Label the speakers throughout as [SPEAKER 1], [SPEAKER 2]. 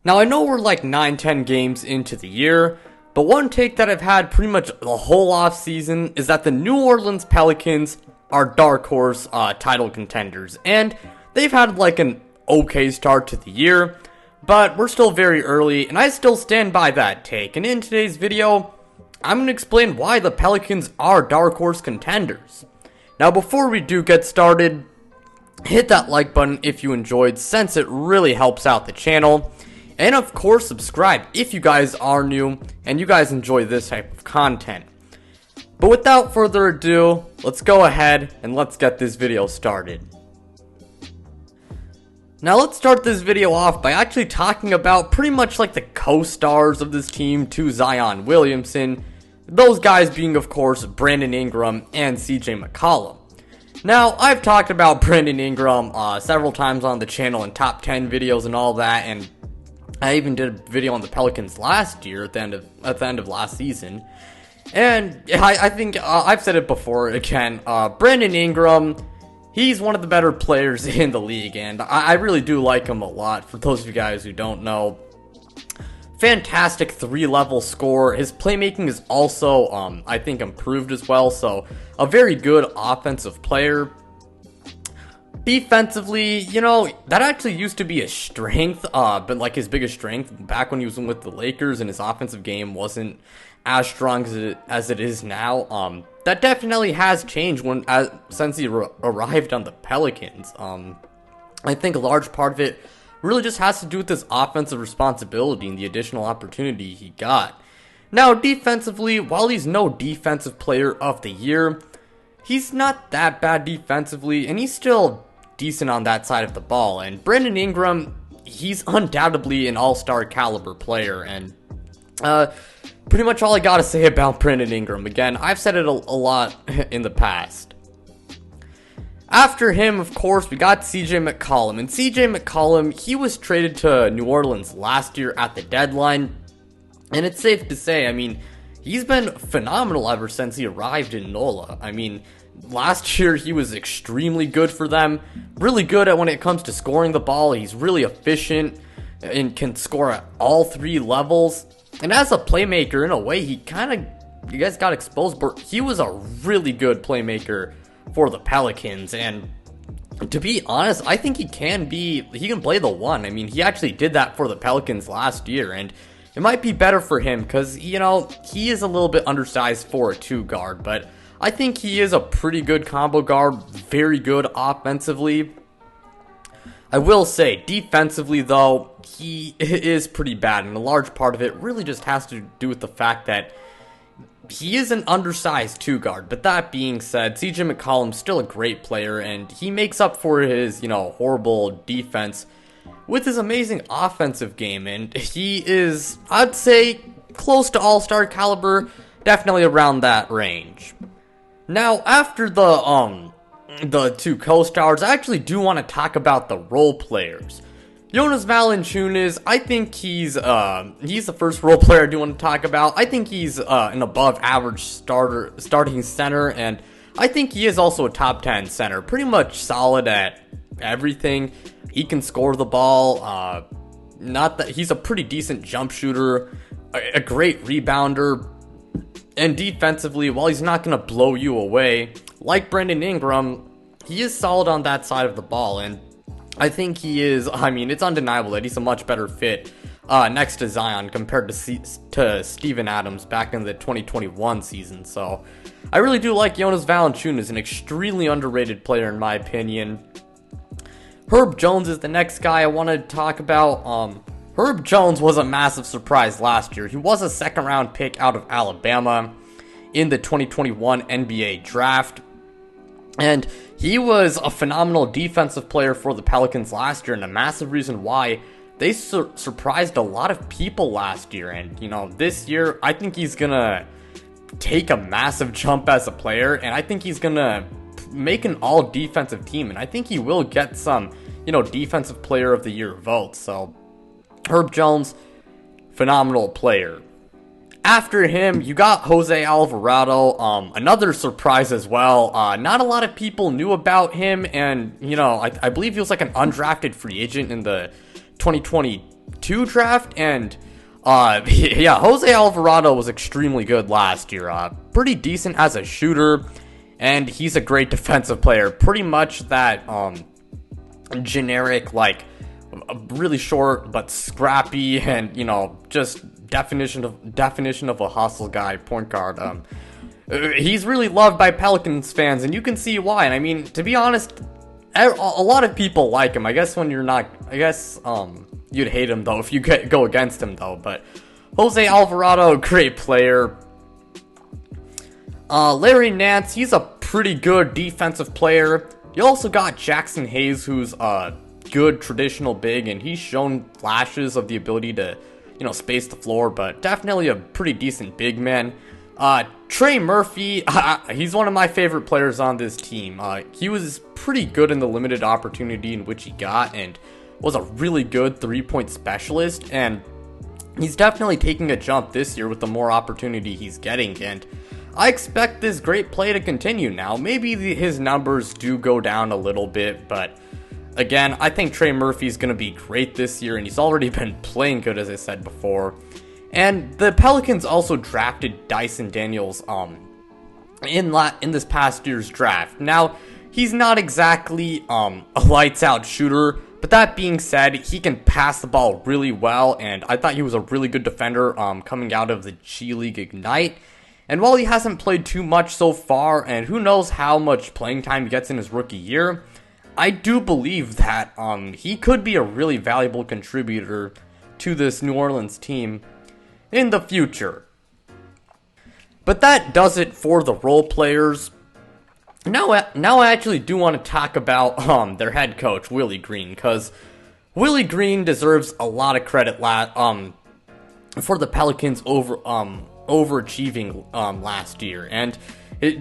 [SPEAKER 1] Now, I know we're like 9-10 games into the year, but one take that I've had pretty much the whole off season is that the New Orleans Pelicans are Darkhorse title contenders, and they've had like an okay start to the year, but we're still very early, and I still stand by that take. And in today's video, I'm going to explain why the Pelicans are Darkhorse contenders. Now, before we do get started, hit that like button if you enjoyed, since it really helps out the channel. And of course, subscribe if you guys are new and you guys enjoy this type of content. But without further ado, let's go ahead and let's get this video started. Now let's start this video off by actually talking about pretty much like the co-stars of this team to Zion Williamson. Those guys being, of course, Brandon Ingram and CJ McCollum. Now, I've talked about Brandon Ingram several times on the channel in top 10 videos and all that, and I even did a video on the Pelicans last year at the end of last season. And I think I've said it before again. Brandon Ingram, he's one of the better players in the league, and I really do like him a lot. For those of you guys who don't know, fantastic 3-level scorer. His playmaking is also, I think, improved as well. So a very good offensive player. Defensively, you know, that actually used to be a strength, but like his biggest strength back when he was with the Lakers and his offensive game wasn't as strong as it is now. That definitely has changed since he arrived on the Pelicans. I think a large part of it really just has to do with his offensive responsibility and the additional opportunity he got. Now, defensively, while he's no defensive player of the year, he's not that bad defensively, and he's still decent on that side of the ball. And Brandon Ingram, he's undoubtedly an all-star caliber player, and pretty much all I gotta say about Brandon Ingram. Again, I've said it a lot in the past. After him, of course, we got CJ McCollum, and CJ McCollum, he was traded to New Orleans last year at the deadline, and it's safe to say, I mean, he's been phenomenal ever since he arrived in NOLA. I mean, last year, he was extremely good for them. Really good at when it comes to scoring the ball. He's really efficient and can score at all 3 levels. And as a playmaker, in a way, you guys got exposed, but he was a really good playmaker for the Pelicans. And to be honest, I think he can play the 1. I mean, he actually did that for the Pelicans last year, and it might be better for him because, you know, he is a little bit undersized for a 2 guard, but I think he is a pretty good combo guard, very good offensively. I will say, defensively though, he is pretty bad, and a large part of it really just has to do with the fact that he is an undersized 2 guard. But that being said, CJ McCollum's still a great player, and he makes up for his, you know, horrible defense with his amazing offensive game, and he is, I'd say, close to all-star caliber, definitely around that range. Now, after the 2 co-stars, I actually do want to talk about the role players. Jonas Valanciunas, I think he's the first role player I do want to talk about. I think he's an above-average starting center, and I think he is also a top 10 center. Pretty much solid at everything. He can score the ball. He's a pretty decent jump shooter, a great rebounder. And defensively, while he's not going to blow you away, like Brandon Ingram, he is solid on that side of the ball. And I think he is, I mean, it's undeniable that he's a much better fit next to Zion compared to Steven Adams back in the 2021 season. So I really do like Jonas Valanciunas, an extremely underrated player in my opinion. Herb Jones is the next guy I want to talk about. Herb Jones was a massive surprise last year. He was a 2nd-round pick out of Alabama in the 2021 NBA draft. And he was a phenomenal defensive player for the Pelicans last year, and a massive reason why they surprised a lot of people last year. And, you know, this year, I think he's going to take a massive jump as a player, and I think he's going to make an all-defensive team. And I think he will get some, you know, defensive player of the year votes. So Herb Jones, phenomenal player. After him, you got Jose Alvarado, another surprise as well. Not a lot of people knew about him, and, you know, I believe he was like an undrafted free agent in the 2020 2022 draft, and yeah, Jose Alvarado was extremely good last year. Pretty decent as a shooter, and he's a great defensive player. Pretty much that generic, like, really short but scrappy, and just definition of a hustle guy, point guard. He's really loved by Pelicans fans, and you can see why. And I mean, to be honest, a lot of people like him. I guess when you're not, you'd hate him though if you go against him though. But Jose Alvarado, great player. Larry Nance, he's a pretty good defensive player. You also got Jackson Hayes, who's a good traditional big, and he's shown flashes of the ability to, space the floor, but definitely a pretty decent big man. Trey Murphy, he's one of my favorite players on this team. He was pretty good in the limited opportunity in which he got, and was a really good three-point specialist, and he's definitely taking a jump this year with the more opportunity he's getting, and I expect this great play to continue now. Maybe his numbers do go down a little bit, but again, I think Trey Murphy's going to be great this year, and he's already been playing good, as I said before. And the Pelicans also drafted Dyson Daniels in this past year's draft. Now, he's not exactly a lights-out shooter, but that being said, he can pass the ball really well, and I thought he was a really good defender coming out of the G League Ignite. And while he hasn't played too much so far, and who knows how much playing time he gets in his rookie year, I do believe that he could be a really valuable contributor to this New Orleans team in the future. But that does it for the role players. Now I actually do want to talk about their head coach, Willie Green, because Willie Green deserves a lot of credit for the Pelicans overachieving last year. And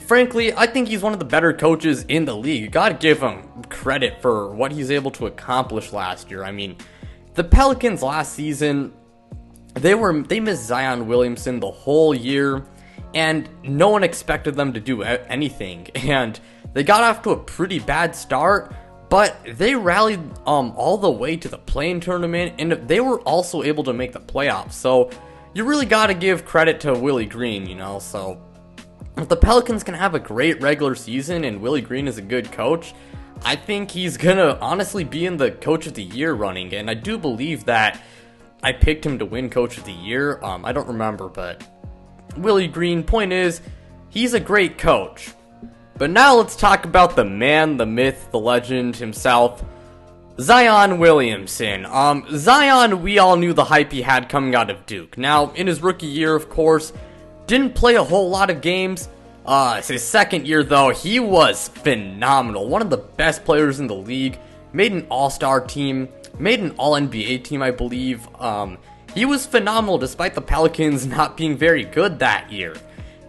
[SPEAKER 1] frankly, I think he's one of the better coaches in the league. You gotta give him credit for what he's able to accomplish last year. I mean, the Pelicans last season, they missed Zion Williamson the whole year, and no one expected them to do anything. And they got off to a pretty bad start, but they rallied all the way to the play-in tournament, and they were also able to make the playoffs. So you really gotta give credit to Willie Green, so if the Pelicans can have a great regular season and Willie Green is a good coach, I think he's gonna honestly be in the Coach of the Year running, and I do believe that I picked him to win Coach of the Year. I don't remember, but Willie Green, point is, he's a great coach. But now let's talk about the man, the myth, the legend himself, Zion Williamson. Zion, we all knew the hype he had coming out of Duke. Now, in his rookie year, of course, didn't play a whole lot of games. His second year, though, he was phenomenal. One of the best players in the league. Made an all-star team. Made an all-NBA team, I believe. He was phenomenal despite the Pelicans not being very good that year.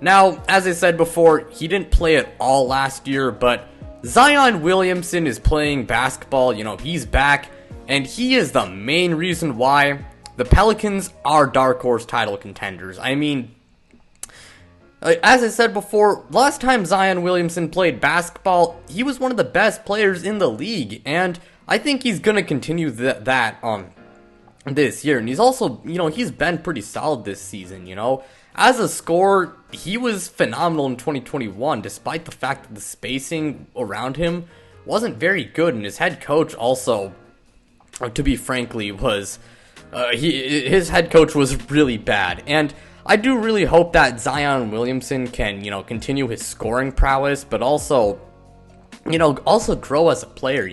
[SPEAKER 1] Now, as I said before, he didn't play at all last year, but Zion Williamson is playing basketball. He's back, and he is the main reason why the Pelicans are Darkhorse title contenders. I mean, as I said before, last time Zion Williamson played basketball, he was one of the best players in the league, and I think he's going to continue that this year. And he's also, he's been pretty solid this season, As a scorer, he was phenomenal in 2021, despite the fact that the spacing around him wasn't very good, and his head coach also, to be frankly, was, his head coach was really bad. And I do really hope that Zion Williamson can, continue his scoring prowess, but also, also grow as a player,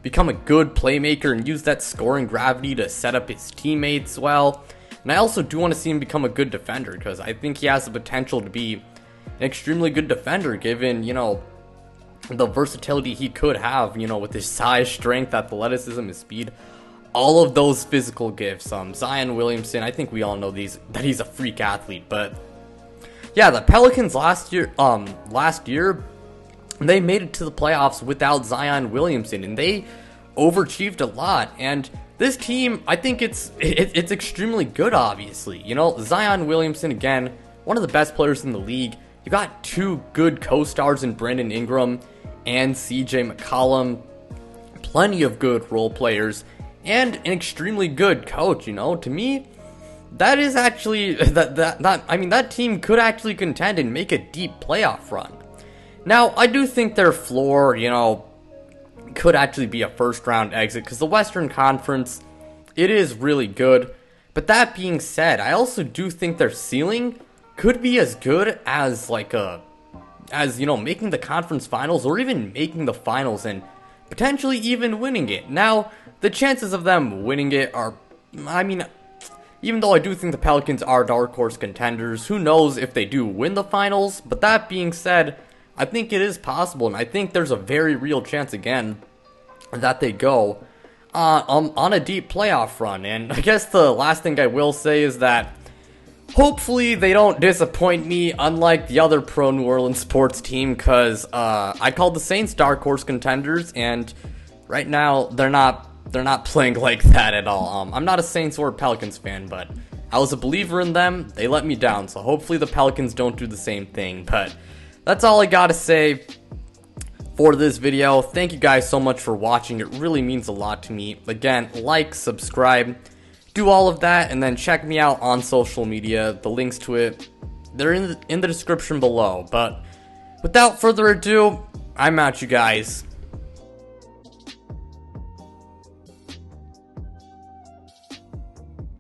[SPEAKER 1] become a good playmaker and use that scoring gravity to set up his teammates well. And I also do want to see him become a good defender, because I think he has the potential to be an extremely good defender given, the versatility he could have, with his size, strength, athleticism, his speed. All of those physical gifts. Zion Williamson, I think we all know that he's a freak athlete. But yeah, the Pelicans last year, they made it to the playoffs without Zion Williamson, and they overachieved a lot. And this team, I think it's extremely good, obviously. Zion Williamson, again, one of the best players in the league. You got two good co-stars in Brandon Ingram and CJ McCollum. Plenty of good role players. and an extremely good coach. To me, that is actually that team could actually contend and make a deep playoff run. Now, I do think their floor, could actually be a first round exit, because the Western Conference, it is really good. But that being said, I also do think their ceiling could be as good as making the conference finals, or even making the finals and potentially even winning it. Now, the chances of them winning it are, even though I do think the Pelicans are Darkhorse contenders, who knows if they do win the finals. But that being said, I think it is possible, and I think there's a very real chance again that they go on a deep playoff run. And I guess the last thing I will say is that hopefully they don't disappoint me, unlike the other pro New Orleans sports team, because I called the Saints Darkhorse contenders, and right now they're not playing like that at all. I'm not a Saints or Pelicans fan, but I was a believer in them. They let me down, so hopefully the Pelicans don't do the same thing. But that's all I gotta say for this video. Thank you guys so much for watching. It really means a lot to me. Again, like, subscribe, do all of that, and then check me out on social media. The links to it, they're in the description below. But without further ado, I'm out, you guys.